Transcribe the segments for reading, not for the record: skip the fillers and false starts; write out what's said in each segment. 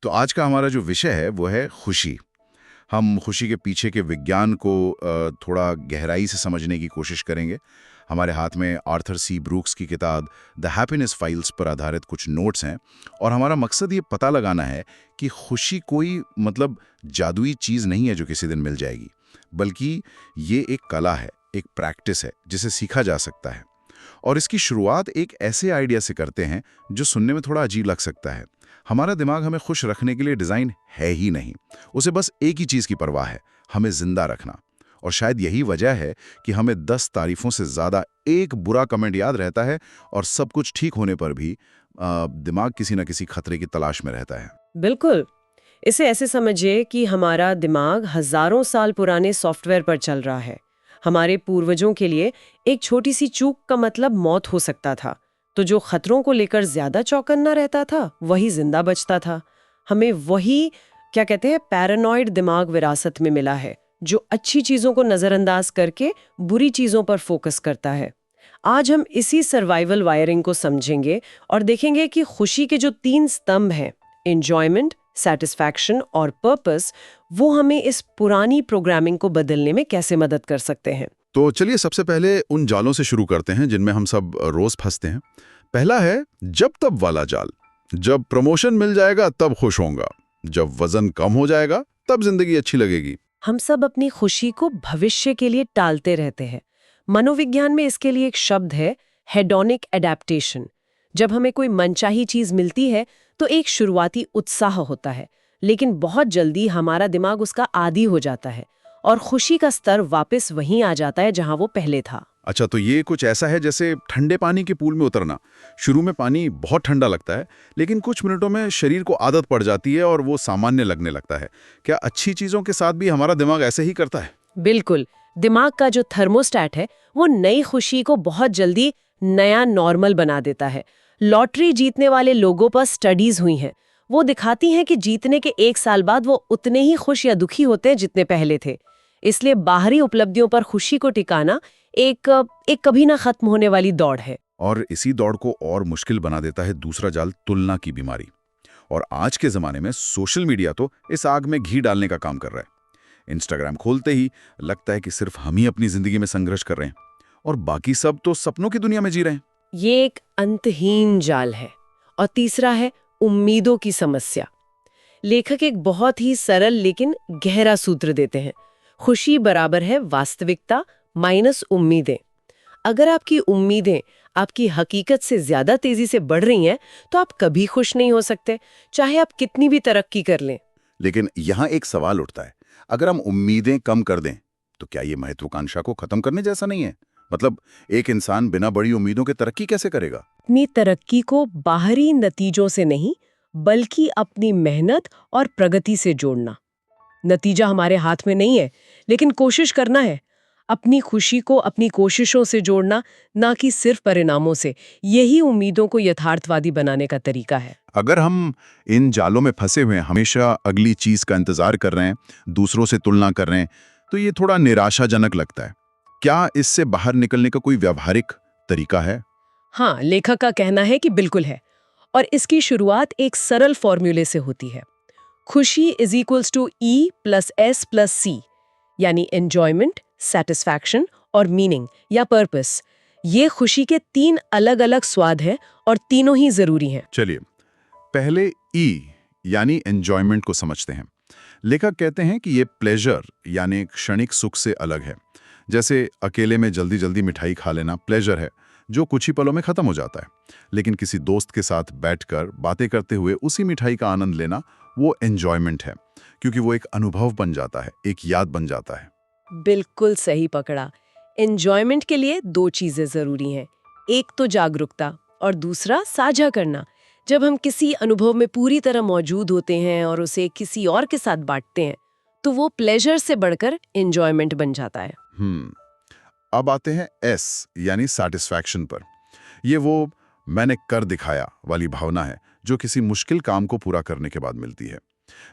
तो आज का हमारा जो विषय है वो है खुशी। हम खुशी के पीछे के विज्ञान को थोड़ा गहराई से समझने की कोशिश करेंगे। हमारे हाथ में आर्थर सी ब्रूक्स की किताब द हैप्पीनेस फाइल्स पर आधारित कुछ नोट्स हैं और हमारा मकसद ये पता लगाना है कि खुशी कोई जादुई चीज़ नहीं है जो किसी दिन मिल जाएगी, बल्कि ये एक कला है, एक प्रैक्टिस है जिसे सीखा जा सकता है। और इसकी शुरुआत एक ऐसे आइडिया से करते हैं जो सुनने में थोड़ा अजीब लग सकता है। हमारा दिमाग हमें खुश रखने के लिए डिज़ाइन है ही नहीं। उसे बस एक ही चीज़ की परवाह है, हमें जिंदा रखना। और शायद यही वजह है कि हमें 10 तारीफों से ज़्यादा एक बुरा कमेंट याद रहता है और सब कुछ ठीक होने पर भी दिमाग किसी न किसी खतरे की तलाश में रहता है। बिल्कुल। इसे ऐसे समझिए कि हमारा दिमाग हजारों साल पुराने सॉफ्टवेयर पर चल रहा है। हमारे पूर्वजों के लिए एक छोटी सी चूक का मतलब मौत हो सकता था। तो जो खतरों को लेकर ज्यादा चौकन्ना रहता था वही जिंदा बचता था। हमें वही क्या कहते हैं पैरानॉइड दिमाग विरासत में मिला है, जो अच्छी चीजों को नजरअंदाज करके बुरी चीजों पर फोकस करता है। आज हम इसी सर्वाइवल वायरिंग को समझेंगे और देखेंगे कि खुशी के जो 3 स्तंभ हैं, एंजॉयमेंट, सेटिस्फैक्शन और पर्पस, वो हमें इस पुरानी प्रोग्रामिंग को बदलने में कैसे मदद कर सकते हैं। तो चलिए सबसे पहले उन जालों से शुरू करते हैं जिनमें हम सब रोज फंसते हैं। पहला है जब तब वाला जाल। जब प्रमोशन मिल जाएगा तब खुश होऊंगा, जब वजन कम हो जाएगा तब जिंदगी अच्छी लगेगी। हम सब अपनी खुशी को भविष्य के लिए टालते रहते हैं। मनोविज्ञान में इसके लिए एक शब्द है, हेडोनिक एडेप्टेशन। जब हमें कोई मनचाही चीज मिलती है तो एक शुरुआती उत्साह होता है, लेकिन बहुत जल्दी हमारा दिमाग उसका आदी हो जाता है और खुशी का स्तर वापस वहीं आ जाता है जहां वो पहले था। अच्छा, तो ये कुछ ऐसा है जैसे ठंडे पानी के पूल में उतरना। शुरू में पानी बहुत ठंडा लगता है, लेकिन कुछ मिनटों में शरीर को आदत पड़ जाती है और वो सामान्य लगने लगता है। क्या अच्छी चीजों के साथ भी हमारा दिमाग ऐसे ही करता है? बिल्कुल। दिमाग का जो थर्मोस्टैट है वो नई खुशी को बहुत जल्दी नया नॉर्मल बना देता है। लॉटरी जीतने वाले लोगों पर स्टडीज हुई हैं। वो दिखाती हैं कि जीतने के 1 साल बाद वो उतने ही खुश या दुखी होते हैं जितने पहले थे। इसलिए बाहरी उपलब्धियों पर खुशी को टिकाना एक एक कभी ना खत्म होने वाली दौड़ है। और इसी दौड़ को और मुश्किल बना देता है दूसरा जाल, तुलना की बीमारी। और आज के जमाने में सोशल मीडिया तो इस आग में घी डालने का काम कर रहा है। इंस्टाग्राम खोलते ही लगता है कि सिर्फ हम ही अपनी जिंदगी में संघर्ष कर रहे हैं और बाकी सब तो सपनों की दुनिया में जी रहे हैं। ये एक अंतहीन जाल है। और तीसरा है उम्मीदों की समस्या। लेखक एक बहुत ही सरल लेकिन गहरा सूत्र देते हैं। खुशी बराबर है वास्तविकता माइनस उम्मीदें। अगर आपकी उम्मीदें आपकी हकीकत से ज्यादा तेजी से बढ़ रही हैं, तो आप कभी खुश नहीं हो सकते, चाहे आप कितनी भी तरक्की कर लें। लेकिन यहाँ एक सवाल उठता है, अगर हम उम्मीदें कम कर दें तो क्या ये महत्वाकांक्षा को खत्म करने जैसा नहीं है? एक इंसान बिना बड़ी उम्मीदों के तरक्की कैसे करेगा? अपनी तरक्की को बाहरी नतीजों से नहीं, बल्कि अपनी मेहनत और प्रगति से जोड़ना। नतीजा हमारे हाथ में नहीं है, लेकिन कोशिश करना है। अपनी खुशी को अपनी कोशिशों से जोड़ना, ना कि सिर्फ परिणामों से। यही उम्मीदों को यथार्थवादी बनाने का तरीका है। अगर हम इन जालों में फंसे हुए हैं, हमेशा अगली चीज का इंतजार कर रहे हैं, दूसरों से तुलना कर रहे हैं, तो ये थोड़ा निराशाजनक लगता है। क्या इससे बाहर निकलने का कोई व्यावहारिक तरीका है? हाँ, लेखक का कहना है कि बिल्कुल है। और इसकी शुरुआत एक सरल फॉर्मूले से होती है। खुशी इज इक्वल्स टू E+S+C, यानी एंजॉयमेंट, सेटिस्फैक्शन और मीनिंग या पर्पस। ये खुशी के 3 अलग अलग स्वाद हैं और तीनों ही जरूरी हैं। चलिए पहले ई यानी एंजॉयमेंट को समझते हैं। लेखक कहते हैं कि ये प्लेजर यानी क्षणिक सुख से अलग है। जैसे अकेले में जल्दी जल्दी मिठाई खा लेना प्लेजर है, जो कुछ ही पलों में खत्म हो जाता है। लेकिन किसी दोस्त के साथ बैठकर बातें करते हुए उसी मिठाई का आनंद लेना, वो एंजॉयमेंट है, क्योंकि वो एक अनुभव बन जाता है, एक याद बन जाता है। बिल्कुल सही पकड़ा। एंजॉयमेंट के लिए 2 चीजें जरूरी हैं। एक तो जागरूकता और दूसरा साझा करना। जब हम किसी अनुभव में पूरी तरह मौजूद होते हैं और उसे किसी और के साथ बांटते हैं, तो वो प्लेजर से बढ़कर एंजॉयमेंट बन जाता है। अब आते हैं एस यानी सैटिस्फैक्शन पर। ये वो मैंने कर दिखाया वाली भावना है जो किसी मुश्किल काम को पूरा करने के बाद मिलती है।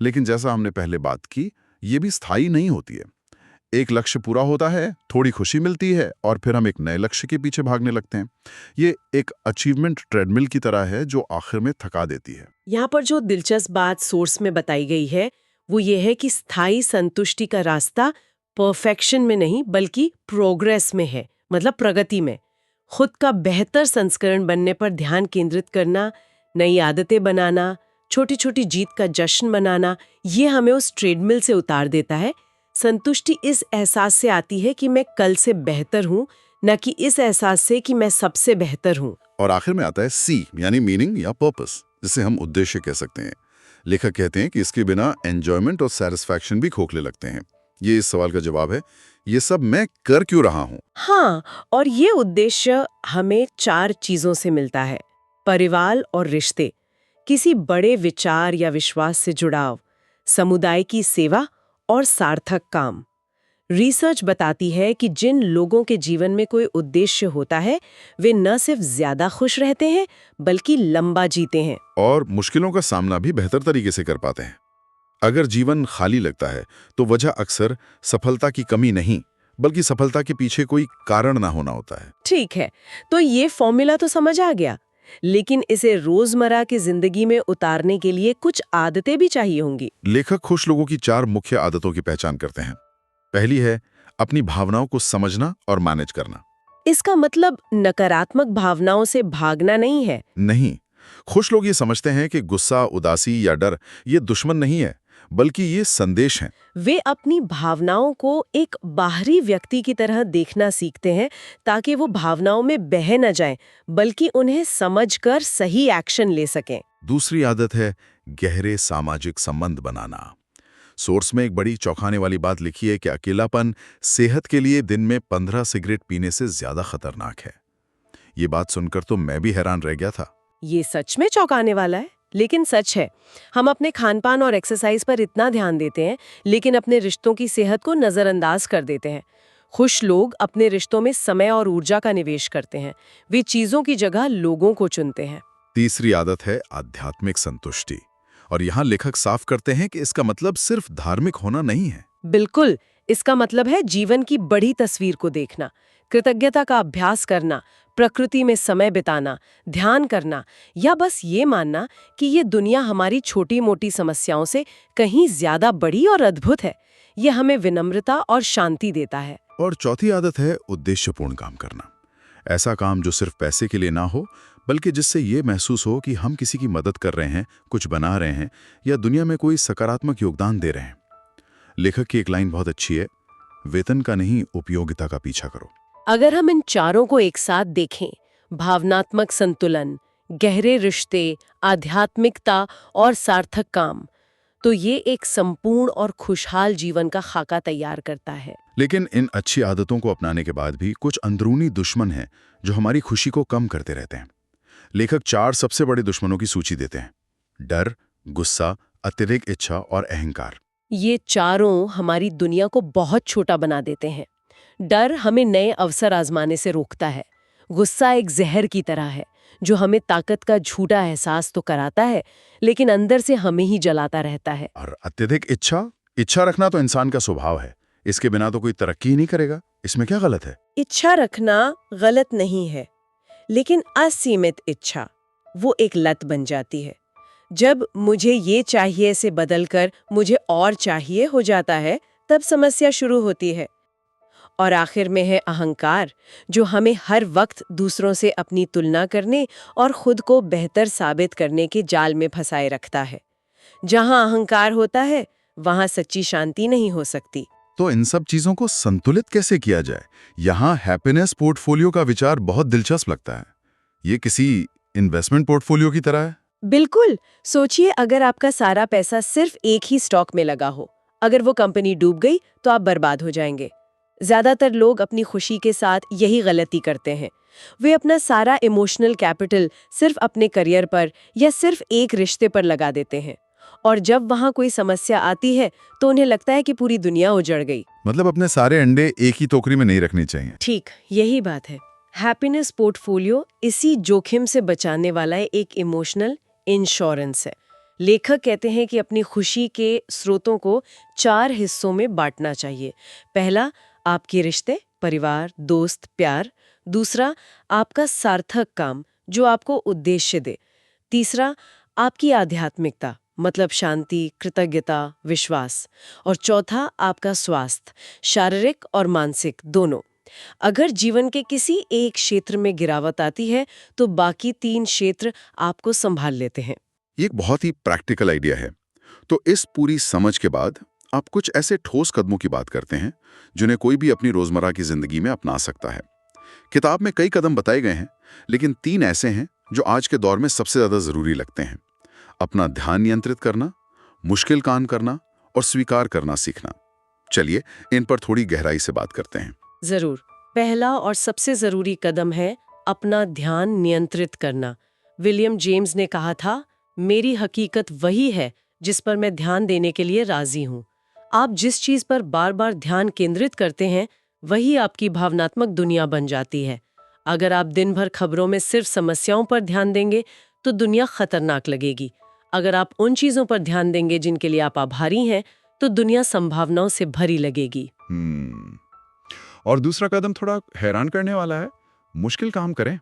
लेकिन जैसा हमने पहले बात की, ये भी स्थायी नहीं होती है। एक लक्ष्य पूरा होता है, थोड़ी खुशी मिलती है और फिर हम एक नए लक्ष्य के पीछे भागने लगते हैं। ये एक अचीवमेंट ट्रेडमिल की तरह है जो आखिर में थका देती है। यहाँ पर जो दिलचस्प बात सोर्स में बताई गई है वो ये है कि स्थायी संतुष्टि का रास्ता परफेक्शन में नहीं बल्कि प्रोग्रेस में है, मतलब प्रगति में। खुद का बेहतर संस्करण बनने पर ध्यान केंद्रित करना, नई आदतें बनाना, छोटी छोटी जीत का जश्न मनाना, ये हमें उस ट्रेडमिल से उतार देता है। संतुष्टि इस एहसास से आती है कि मैं कल से बेहतर हूँ, न कि इस एहसास से कि मैं सबसे बेहतर हूँ। और आखिर में आता है सी, यानी मीनिंग या पर्पस, जिसे हम उद्देश्य कह सकते हैं। लेखक कहते हैं कि इसके बिना एंजॉयमेंट और सैटिस्फैक्शन भी खोखले लगते हैं। ये इस सवाल का जवाब है, ये सब मैं कर क्यों रहा हूँ? हाँ, और ये उद्देश्य हमें 4 चीजों से मिलता है: परिवार और रिश्ते, किसी बड़े विचार या विश्वास से जुड़ाव, समुदाय की सेवा और सार्थक काम। रिसर्च बताती है कि जिन लोगों के जीवन में कोई उद्देश्य होता है वे न सिर्फ ज्यादा खुश रहते हैं बल्कि लंबा जीते हैं। और मुश्किलों का सामना भी बेहतर तरीके से कर पाते हैं। अगर जीवन खाली लगता है तो वजह अक्सर सफलता की कमी नहीं, बल्कि सफलता के पीछे कोई कारण ना होना होता है। ठीक है, तो ये फॉर्मूला तो समझ आ गया, लेकिन इसे रोजमर्रा की जिंदगी में उतारने के लिए कुछ आदतें भी चाहिए होंगी। लेखक खुश लोगों की 4 मुख्य आदतों की पहचान करते हैं। पहली है अपनी भावनाओं को समझना और मैनेज करना। इसका मतलब नकारात्मक भावनाओं से भागना नहीं है। नहीं, खुश लोग ये समझते हैं कि गुस्सा, उदासी या डर ये दुश्मन नहीं है, बल्कि ये संदेश हैं। वे अपनी भावनाओं को एक बाहरी व्यक्ति की तरह देखना सीखते हैं ताकि वो भावनाओं में बह न जाएं, बल्कि उन्हें समझकर सही एक्शन ले सकें। दूसरी आदत है गहरे सामाजिक संबंध बनाना। सोर्स में एक बड़ी चौंकाने वाली बात लिखी है कि अकेलापन सेहत के लिए दिन में 15 सिगरेट पीने से ज्यादा खतरनाक है। ये बात सुनकर तो मैं भी हैरान रह गया था। ये सच में चौंकाने वाला है, लेकिन सच है। हम अपने खानपान और एक्सरसाइज पर इतना ध्यान देते हैं, लेकिन अपने रिश्तों की सेहत को नजरअंदाज कर देते हैं। खुश लोग अपने रिश्तों में समय और ऊर्जा का निवेश करते हैं। वे चीजों की जगह लोगों को चुनते हैं। तीसरी आदत है आध्यात्मिक संतुष्टि, और यहाँ लेखक साफ करते हैं कि इसका मतलब सिर्फ धार्मिक होना नहीं है। बिल्कुल, इसका मतलब है जीवन की बड़ी तस्वीर को देखना, कृतज्ञता का अभ्यास करना, प्रकृति में समय बिताना, ध्यान करना, या बस ये मानना कि ये दुनिया हमारी छोटी मोटी समस्याओं से कहीं ज्यादा बड़ी और अद्भुत है। ये हमें विनम्रता और शांति देता है। और चौथी आदत है उद्देश्यपूर्ण काम करना। ऐसा काम जो सिर्फ पैसे के लिए ना हो, बल्कि जिससे ये महसूस हो कि हम किसी की मदद कर रहे हैं, कुछ बना रहे हैं या दुनिया में कोई सकारात्मक योगदान दे रहे हैं। लेखक की एक लाइन बहुत अच्छी है, वेतन का नहीं उपयोगिता का पीछा करो। अगर हम इन चारों को एक साथ देखें, भावनात्मक संतुलन, गहरे रिश्ते, आध्यात्मिकता और सार्थक काम, तो ये एक संपूर्ण और खुशहाल जीवन का खाका तैयार करता है। लेकिन इन अच्छी आदतों को अपनाने के बाद भी कुछ अंदरूनी दुश्मन हैं जो हमारी खुशी को कम करते रहते हैं। लेखक 4 सबसे बड़े दुश्मनों की सूची देते हैं: डर, गुस्सा, अत्यधिक इच्छा और अहंकार। ये चारों हमारी दुनिया को बहुत छोटा बना देते हैं। डर हमें नए अवसर आजमाने से रोकता है। गुस्सा एक जहर की तरह है जो हमें ताकत का झूठा एहसास तो कराता है, लेकिन अंदर से हमें ही जलाता रहता है। और अत्यधिक इच्छा रखना तो इंसान का स्वभाव है। इसके बिना तो कोई तरक्की ही नहीं करेगा। इसमें क्या गलत है? इच्छा रखना गलत नहीं है, लेकिन असीमित इच्छा वो एक लत बन जाती है। जब मुझे ये चाहिए से बदलकर मुझे और चाहिए हो जाता है, तब समस्या शुरू होती है। और आखिर में है अहंकार, जो हमें हर वक्त दूसरों से अपनी तुलना करने और खुद को बेहतर साबित करने के जाल में फंसाए रखता है। जहां अहंकार होता है, वहां सच्ची शांति नहीं हो सकती। तो इन सब चीजों को संतुलित कैसे किया जाए? यहाँ हैप्पीनेस पोर्टफोलियो का विचार बहुत दिलचस्प लगता है। ये किसी इन्वेस्टमेंट पोर्टफोलियो की तरह है। बिल्कुल। सोचिए, अगर आपका सारा पैसा सिर्फ एक ही स्टॉक में लगा हो, अगर वो कंपनी डूब गई तो आप बर्बाद हो जाएंगे। ज्यादातर लोग अपनी खुशी के साथ यही गलती करते हैं। वे अपना सारा इमोशनल कैपिटल सिर्फ अपने करियर पर या सिर्फ एक रिश्ते पर लगा देते हैं, और जब वहां कोई समस्या आती है तो उन्हें लगता है कि पूरी दुनिया उजड़ गई। मतलब अपने सारे अंडे एक ही टोकरी में नहीं रखनी चाहिए। ठीक यही बात है। हैप्पीनेस पोर्टफोलियो इसी जोखिम से बचाने वाला एक इमोशनल इंश्योरेंस है। लेखक कहते हैं कि अपनी खुशी के स्रोतों को 4 हिस्सों में बांटना चाहिए। पहला, आपके रिश्ते, परिवार, दोस्त, प्यार। दूसरा, आपका सार्थक काम जो आपको उद्देश्य दे। तीसरा, आपकी आध्यात्मिकता, मतलब शांति, कृतज्ञता, विश्वास। और चौथा, आपका स्वास्थ्य, शारीरिक और मानसिक दोनों। अगर जीवन के किसी एक क्षेत्र में गिरावट आती है तो बाकी 3 क्षेत्र आपको संभाल लेते हैं। ये एक बहुत ही प्रैक्टिकल आइडिया है। तो इस पूरी समझ के बाद आप कुछ ऐसे ठोस कदमों की बात करते हैं जिन्हें कोई भी अपनी रोजमर्रा की जिंदगी में अपना सकता है। किताब में कई कदम बताए गए हैं, लेकिन 3 ऐसे हैं जो आज के दौर में सबसे ज्यादा जरूरी लगते हैं। अपना ध्यान नियंत्रित करना, मुश्किल काम करना और स्वीकार करना सीखना। चलिए इन पर थोड़ी गहराई से बात करते हैं। जरूर। पहला और सबसे जरूरी कदम है अपना ध्यान नियंत्रित करना। विलियम जेम्स ने कहा था, मेरी हकीकत वही है जिस पर मैं ध्यान देने के लिए राजी हूँ। आप जिस चीज पर बार बार ध्यान केंद्रित करते हैं वही आपकी भावनात्मक दुनिया बन जाती है। अगर आप दिन भर खबरों में सिर्फ समस्याओं पर ध्यान देंगे तो दुनिया खतरनाक लगेगी। अगर आप उन चीजों पर ध्यान देंगे जिनके लिए आप आभारी हैं तो दुनिया संभावनाओं से भरी लगेगी। और दूसरा कदम थोड़ा हैरान करने वाला है, मुश्किल काम करें।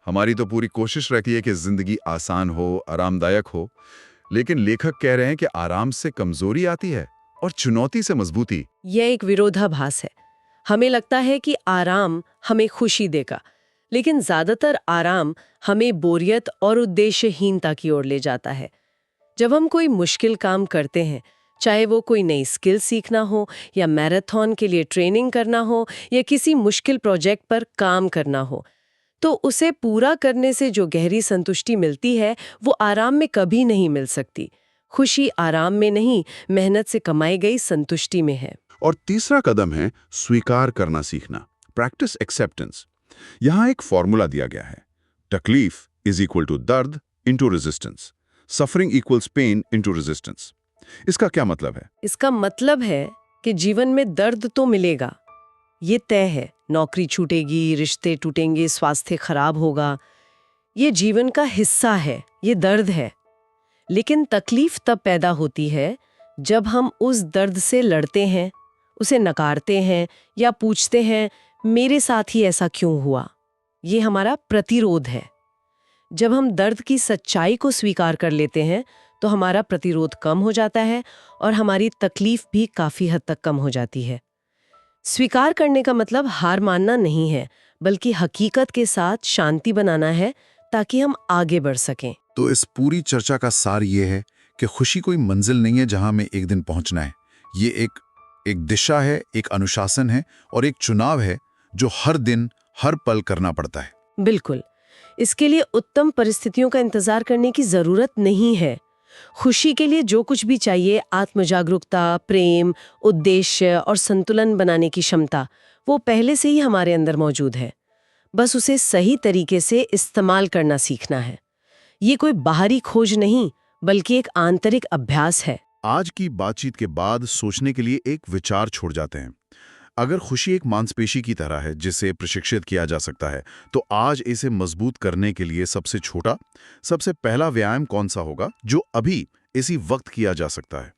हमारी तो पूरी कोशिश रहती है कि जिंदगी आसान हो, आरामदायक हो, लेकिन लेखक कह रहे हैं कि आराम से कमजोरी आती है और चुनौती से मजबूती। यह एक विरोधाभास है। हमें लगता है कि आराम हमें खुशी देगा, लेकिन ज्यादातर आराम हमें बोरियत और उद्देश्यहीनता की ओर ले जाता है। जब हम कोई मुश्किल काम करते हैं, चाहे वो कोई नई स्किल सीखना हो या मैराथन के लिए ट्रेनिंग करना हो या किसी मुश्किल प्रोजेक्ट पर काम करना हो, तो उसे पूरा करने से जो गहरी संतुष्टि मिलती है वो आराम में कभी नहीं मिल सकती। खुशी आराम में नहीं, मेहनत से कमाई गई संतुष्टि में है। और तीसरा कदम है स्वीकार करना सीखना, प्रैक्टिस एक्सेप्टेंस। यहां एक फॉर्मूला दिया गया है, तकलीफ इज इक्वल टू दर्द into resistance, suffering equals pain into resistance. इसका क्या मतलब है? इसका मतलब है कि जीवन में दर्द तो मिलेगा, ये तय है। नौकरी छूटेगी, रिश्ते टूटेंगे, स्वास्थ्य खराब होगा, ये जीवन का हिस्सा है, ये दर्द है। लेकिन तकलीफ तब पैदा होती है जब हम उस दर्द से लड़ते हैं, उसे नकारते हैं या पूछते हैं मेरे साथ ही ऐसा क्यों हुआ। ये हमारा प्रतिरोध है। जब हम दर्द की सच्चाई को स्वीकार कर लेते हैं तो हमारा प्रतिरोध कम हो जाता है और हमारी तकलीफ भी काफी हद तक कम हो जाती है। स्वीकार करने का मतलब हार मानना नहीं है, बल्कि हकीकत के साथ शांति बनाना है ताकि हम आगे बढ़ सकें। तो इस पूरी चर्चा का सार ये है कि खुशी कोई मंजिल नहीं है जहां हमें एक दिन पहुंचना है। ये एक दिशा है, एक अनुशासन है और एक चुनाव है जो हर दिन हर पल करना पड़ता है। बिल्कुल। इसके लिए उत्तम परिस्थितियों का इंतजार करने की जरूरत नहीं है। खुशी के लिए जो कुछ भी चाहिए, आत्मजागरूकता, प्रेम, उद्देश्य और संतुलन बनाने की क्षमता, वो पहले से ही हमारे अंदर मौजूद है। बस उसे सही तरीके से इस्तेमाल करना सीखना है। ये कोई बाहरी खोज नहीं, बल्कि एक आंतरिक अभ्यास है। आज की बातचीत के बाद सोचने के लिए एक विचार छोड़ जाते हैं। अगर खुशी एक मांसपेशी की तरह है जिसे प्रशिक्षित किया जा सकता है, तो आज इसे मजबूत करने के लिए सबसे छोटा, सबसे पहला व्यायाम कौन सा होगा जो अभी इसी वक्त किया जा सकता है?